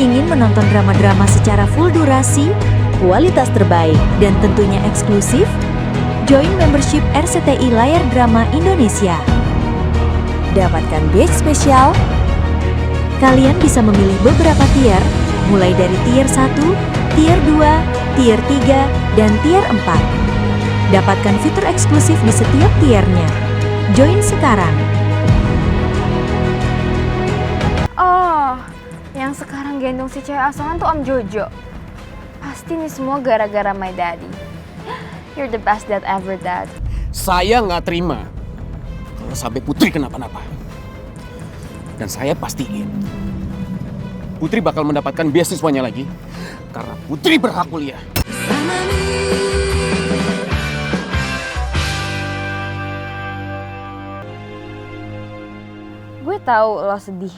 Ingin menonton drama-drama secara full durasi, kualitas terbaik, dan tentunya eksklusif? Join membership RCTI Layar Drama Indonesia. Dapatkan batch spesial. Kalian bisa memilih beberapa tier, mulai dari tier 1, tier 2, tier 3, dan tier 4. Dapatkan fitur eksklusif di setiap tiernya. Join sekarang. Oh, yang sekarang gendong si cewek asongan tuh Om Jojo. Pasti ini semua gara-gara my daddy. You're the best dad ever, Dad. Saya nggak terima kalau sampai Putri kenapa-napa. Dan saya pastiin Putri bakal mendapatkan beasiswanya lagi karena Putri berhak kuliah. Gue tahu lo sedih.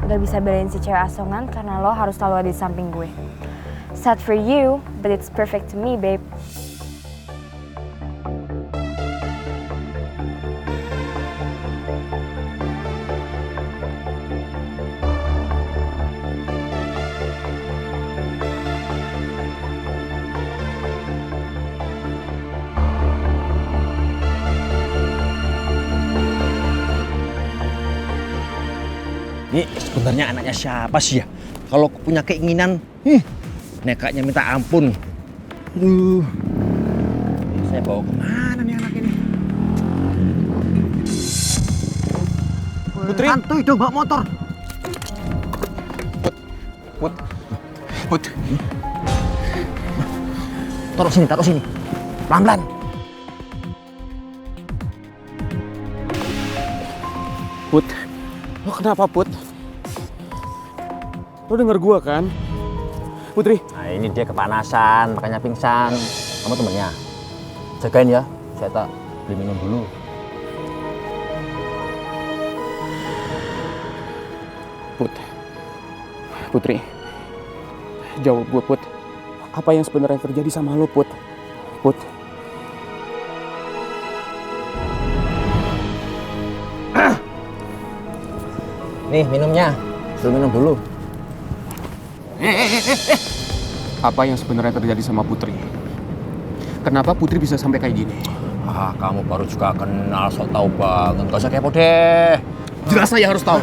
Gak bisa belain si cewek asongan karena lo harus selalu ada di samping gue. Sad for you, but it's perfect to me, babe. Ini sebenarnya anaknya siapa sih ya? Kalau punya keinginan, nekatnya minta ampun. Aduh, ini saya bawa kemana nih anak ini? Putri, santuy dong bawa motor. Put. Taruh sini, pelan-pelan. Put, lo kenapa Put? Lo denger gua kan? Putri. Nah ini dia kepanasan, makanya pingsan. Kamu temennya? Jagain ya, saya tak beli minum dulu. Putri, jawab gue Put. Apa yang sebenarnya terjadi sama lo Put? Nih minumnya, suruh minum dulu. Apa yang sebenarnya terjadi sama Putri? Kenapa Putri bisa sampai kayak gini? Ah, kamu baru juga kenal, sok tahu banget. Gak usah kepo deh. Jelas saya harus tahu.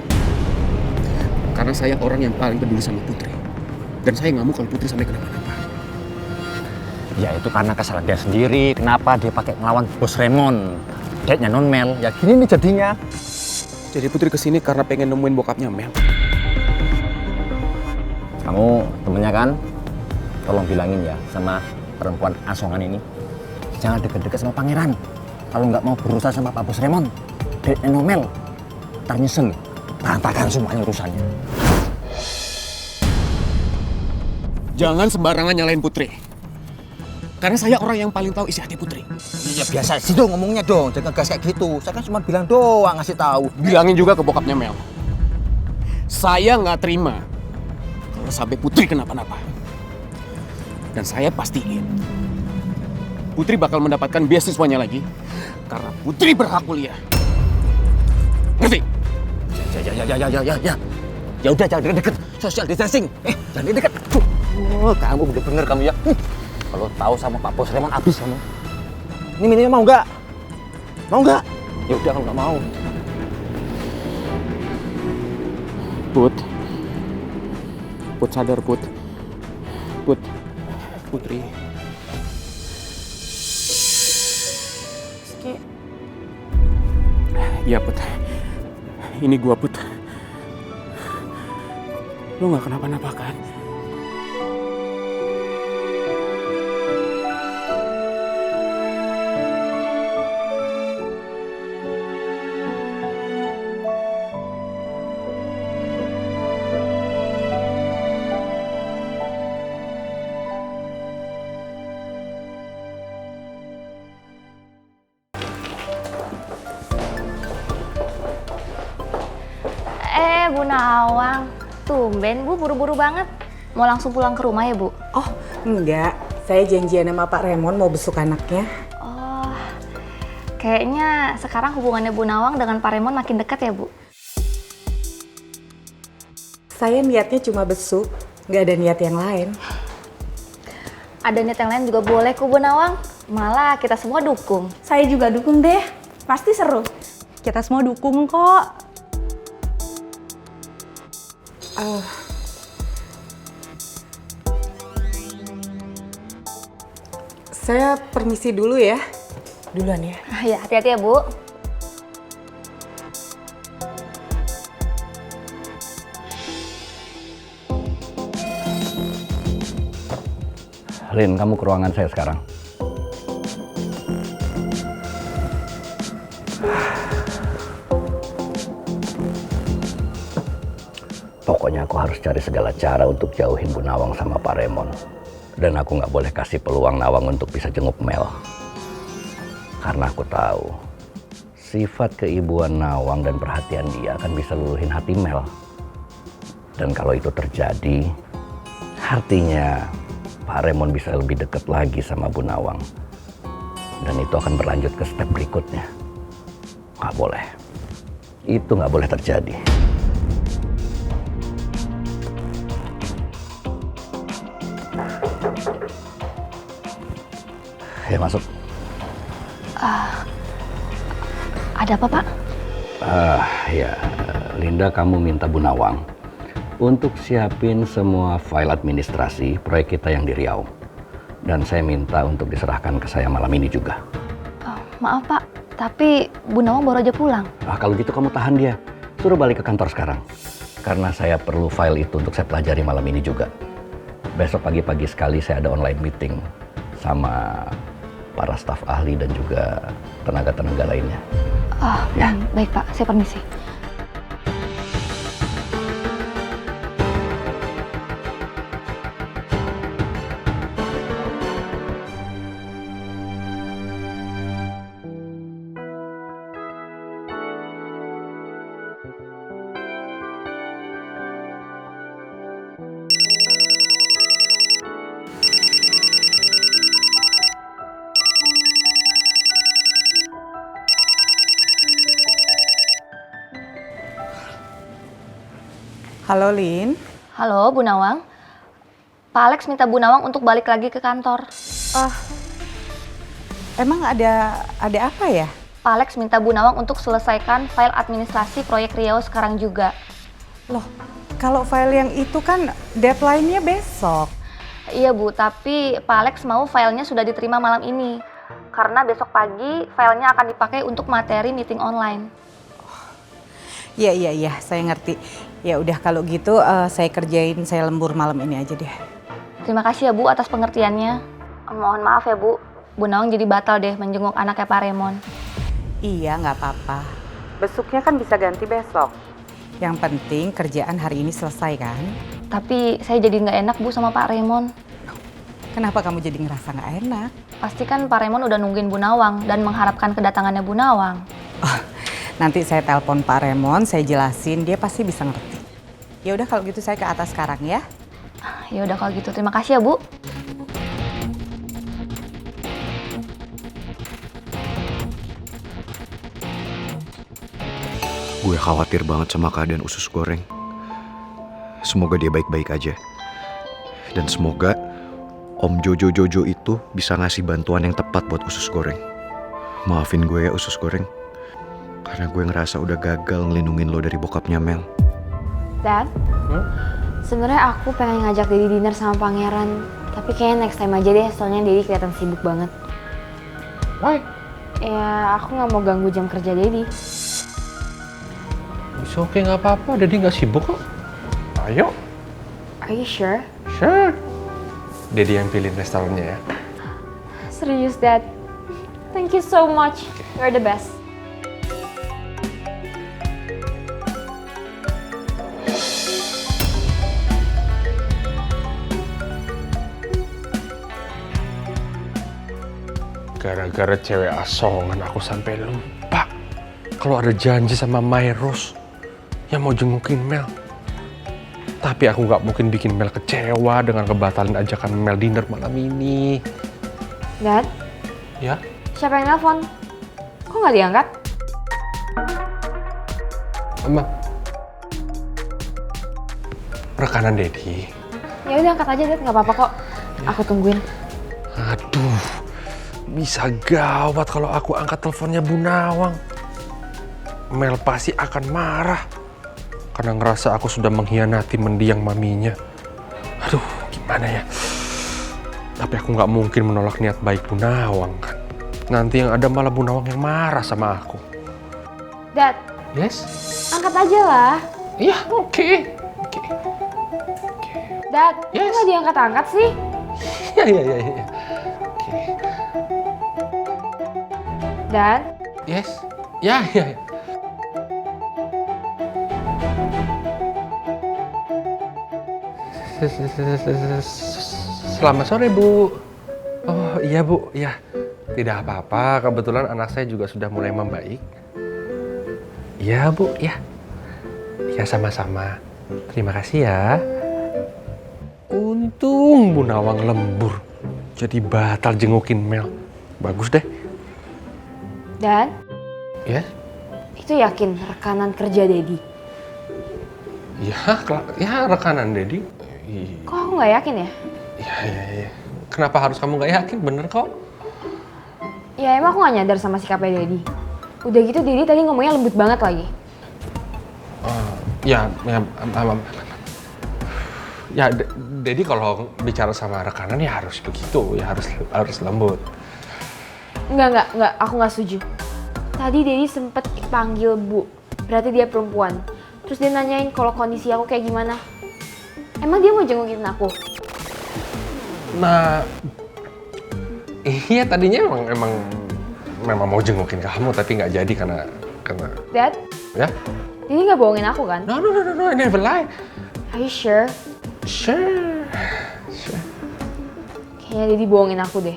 Karena saya orang yang paling peduli sama Putri. Dan saya nggak mau kalau Putri sampai kenapa-napa. Ya itu karena kesalahan dia sendiri. Kenapa dia pakai ngelawan Bos Raymond? Date-nya non Mel. Ya gini nih jadinya. Jadi Putri kesini karena pengen nemuin bokapnya Mel. Kamu temennya kan? Tolong bilangin ya sama perempuan asongan ini. Jangan deket-deket sama pangeran. Kalau nggak mau berusaha sama Pak Bos Raymond, date-nya non Mel. Ntar nyesel. Berantakan semuanya urusannya. Jangan sembarangan nyalain Putri. Karena saya orang yang paling tahu isi hati Putri. Ya biasa sih dong ngomongnya dong. Jangan gas kayak gitu. Saya kan cuma bilang doang ngasih tahu. Bilangin juga ke bokapnya Mel. Saya nggak terima kalau sampai Putri kenapa-napa. Dan saya pastiin Putri bakal mendapatkan beasiswanya lagi karena Putri berhak kuliah. Ngerti? Ya. Ya udah jangan deket-deket. Social distancing. Jangan deket. Oh, kamu bener-bener kamu ya. Kalau tahu sama Pak Bos Raymond habis kamu. Ini minumnya mau nggak? Mau nggak? Ya udah kalau nggak mau. Put sadar Put. Putri. Rizky. Iya Put. Ini gua Put. Lo nggak kenapa-napa kan? Bu Nawang, tumben Bu buru-buru banget. Mau langsung pulang ke rumah ya Bu? Oh enggak, saya janjian sama Pak Raymond mau besuk anaknya. Oh, kayaknya sekarang hubungannya Bu Nawang dengan Pak Raymond makin dekat ya Bu? Saya niatnya cuma besuk, nggak ada niat yang lain. Ada niat yang lain juga boleh kok Bu Nawang. Malah kita semua dukung. Saya juga dukung deh, pasti seru. Kita semua dukung kok. Saya permisi dulu ya. Duluan ya. Ya, hati-hati ya Bu. Lin, kamu ke ruangan saya sekarang. Pokoknya aku harus cari segala cara untuk jauhin Bu Nawang sama Pak Raymond. Dan aku nggak boleh kasih peluang Nawang untuk bisa jenguk Mel. Karena aku tahu sifat keibuan Nawang dan perhatian dia akan bisa luluhin hati Mel. Dan kalau itu terjadi, artinya Pak Raymond bisa lebih dekat lagi sama Bu Nawang. Dan itu akan berlanjut ke step berikutnya. Nggak boleh. Itu nggak boleh terjadi. Ya, masuk. Ada apa Pak? Ya, Linda, kamu minta Bu Nawang untuk siapin semua file administrasi proyek kita yang di Riau. Dan saya minta untuk diserahkan ke saya malam ini juga. Maaf Pak, tapi Bu Nawang baru aja pulang. Kalau gitu kamu tahan dia. Suruh balik ke kantor sekarang. Karena saya perlu file itu untuk saya pelajari malam ini juga. Besok pagi-pagi sekali saya ada online meeting sama para staf ahli dan juga tenaga-tenaga lainnya. Ya. Baik Pak, saya permisi. Halo Lin. Halo Bu Nawang. Pak Alex minta Bu Nawang untuk balik lagi ke kantor. Emang ada apa ya? Pak Alex minta Bu Nawang untuk selesaikan file administrasi proyek Riau sekarang juga. Loh, kalau file yang itu kan deadline-nya besok. Iya Bu, tapi Pak Alex mau filenya sudah diterima malam ini. Karena besok pagi filenya akan dipakai untuk materi meeting online. Iya, saya ngerti. Ya udah kalau gitu saya kerjain, saya lembur malam ini aja deh. Terima kasih ya Bu atas pengertiannya. Mohon maaf ya Bu, Bu Nawang jadi batal deh menjenguk anaknya Pak Raymond. Iya, nggak apa-apa. Besoknya kan bisa ganti besok. Yang penting kerjaan hari ini selesai kan? Tapi saya jadi nggak enak Bu sama Pak Raymond. Kenapa kamu jadi ngerasa nggak enak? Pasti kan Pak Raymond udah nungguin Bu Nawang dan mengharapkan kedatangannya Bu Nawang. Nanti saya telepon Pak Raymond, saya jelasin, dia pasti bisa ngerti. Ya udah kalau gitu saya ke atas sekarang ya. Ya udah kalau gitu, terima kasih ya Bu. Gue khawatir banget sama keadaan usus goreng. Semoga dia baik-baik aja. Dan semoga Om Jojo itu bisa ngasih bantuan yang tepat buat usus goreng. Maafin gue ya usus goreng. Karena gue ngerasa udah gagal ngelindungin lo dari bokapnya Mel. Dad, sebenarnya aku pengen ngajak Daddy dinner sama Pangeran. Tapi kayaknya next time aja deh, soalnya Daddy kelihatan sibuk banget. Why? Ya, aku nggak mau ganggu jam kerja Daddy. It's okay, nggak apa-apa. Daddy nggak sibuk kok. Ayo. Are you sure? Sure. Daddy yang pilih restorannya ya. Serius, Dad. Thank you so much. You're the best. Gara-gara cewek asongan aku sampai lupa kalau ada janji sama Myros yang mau jengukin Mel. Tapi aku nggak mungkin bikin Mel kecewa dengan ngebatalin ajakan Mel dinner malam ini. Dad, Ya? siapa yang nelfon? Kok nggak diangkat? Emang rekanan Daddy. Ya udah angkat aja Dad, nggak apa-apa kok. Aku tungguin. Aduh, bisa gawat kalau aku angkat teleponnya Bu Nawang. Mel pasti akan marah karena ngerasa aku sudah mengkhianati mendiang maminya. Aduh, gimana ya? Tapi aku nggak mungkin menolak niat baik Bu Nawang kan. Nanti yang ada malah Bu Nawang yang marah sama aku. Dad, Yes? angkat aja lah. Iya, oke. Dad, Yes. kok nggak diangkat-angkat sih? Iya. Oke. Dad, Yes? Ya. Selamat sore, Bu. Oh, iya, Bu. Ya. Tidak apa-apa, kebetulan anak saya juga sudah mulai membaik. Iya, Bu. Ya. Ya, sama-sama. Terima kasih ya. Untung Bu Nawang lembur. Jadi batal jengukin Mel. Bagus deh. Dad, Ya? itu yakin rekanan kerja Dedi? Ya rekanan Dedi. Kok aku nggak yakin ya? Iya. Kenapa harus kamu nggak yakin? Bener kok. Ya emang aku nggak nyadar sama sikapnya Dedi. Udah gitu Dedi tadi ngomongnya lembut banget lagi. Dedi kalau bicara sama rekanan ya harus begitu, ya harus lembut. Enggak, aku nggak setuju. Tadi Dedi sempet panggil Bu, berarti dia perempuan. Terus dia nanyain kalau kondisi aku kayak gimana. Emang dia mau jengukin aku? Nah, iya tadinya memang mau jengukin kamu tapi nggak jadi karena Dad, ya. Dedi nggak bohongin aku kan? No, I never lie. Are you sure? Sure. Kayaknya Dedi bohongin aku deh.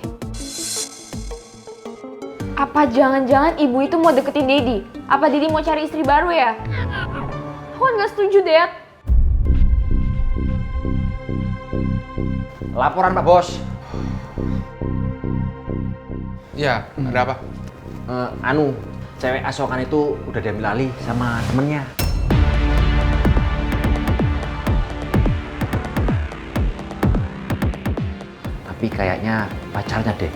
Apa jangan-jangan ibu itu mau deketin Dedi? Apa Dedi mau cari istri baru ya? Aku kan nggak setuju, Dad. Laporan Pak Bos. Ya, ada apa? Cewek asokan itu udah diambil alih sama temennya. Tapi kayaknya pacarnya deh.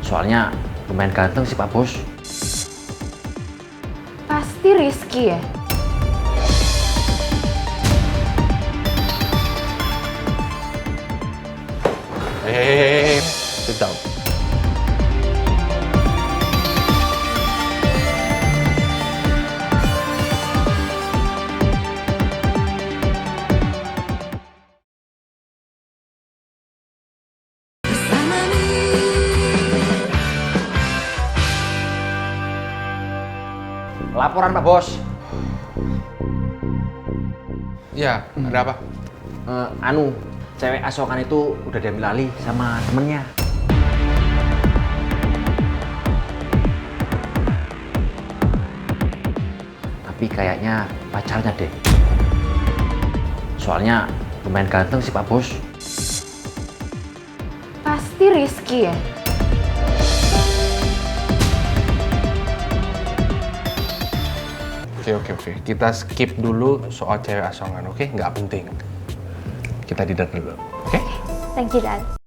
Soalnya lumayan ganteng sih Pak Bos. Pasti Rizky ya? Hey, sit down. Laporan Pak Bos. Ya, ada apa? Cewek asokan itu udah diambil alih sama temennya. Tapi kayaknya pacarnya deh. Soalnya lumayan ganteng sih Pak Bos. Pasti Rizky ya? Oke. Kita skip dulu soal cewek asongan, oke? Nggak penting. Kita dinner dulu, oke? Thank you, Dad.